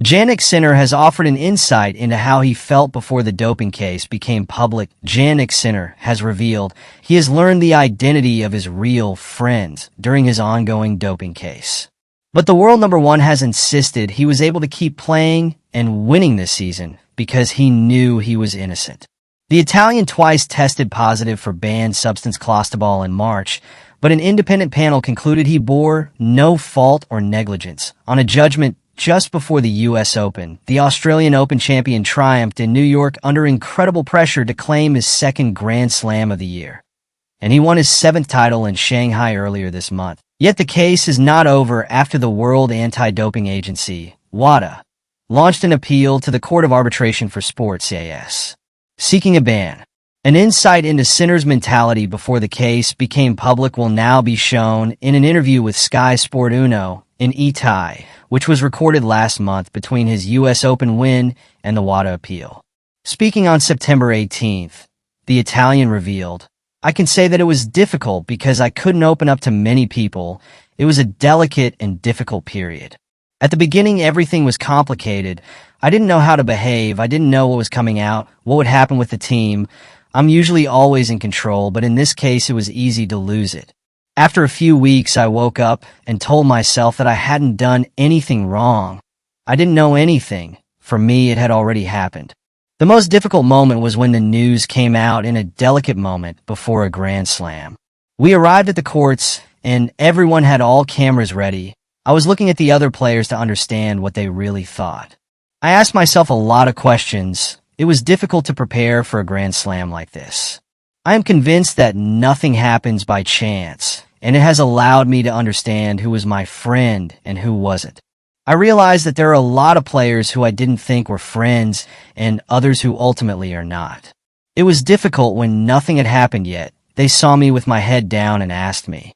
Jannik Sinner has offered an insight into how he felt before the doping case became public. Jannik Sinner has revealed he has learned the identity of his real friends during his ongoing doping case. But the world number one has insisted he was able to keep playing and winning this season because he knew he was innocent. The Italian twice tested positive for banned substance clostebol in March, but an independent panel concluded he bore no fault or negligence. On a judgment just before the U.S. Open, the Australian Open champion triumphed in New York under incredible pressure to claim his second Grand Slam of the year. And he won his seventh title in Shanghai earlier this month. Yet the case is not over after the World Anti-Doping Agency, WADA, launched an appeal to the Court of Arbitration for Sports, CAS, seeking a ban. An insight into Sinner's mentality before the case became public will now be shown in an interview with Sky Sport Uno in Italy, which was recorded last month between his U.S. Open win and the WADA appeal. Speaking on September 18th, the Italian revealed, "I can say that it was difficult because I couldn't open up to many people. It was a delicate and difficult period. At the beginning, everything was complicated. I didn't know how to behave. I didn't know what was coming out, what would happen with the team. I'm usually always in control, but in this case, it was easy to lose it. After a few weeks, I woke up and told myself that I hadn't done anything wrong. I didn't know anything. For me, it had already happened. The most difficult moment was when the news came out in a delicate moment before a Grand Slam. We arrived at the courts, and everyone had all cameras ready. I was looking at the other players to understand what they really thought. I asked myself a lot of questions. It was difficult to prepare for a Grand Slam like this. I am convinced that nothing happens by chance, and it has allowed me to understand who was my friend and who wasn't. I realized that there are a lot of players who I didn't think were friends and others who ultimately are not. It was difficult when nothing had happened yet. They saw me with my head down and asked me,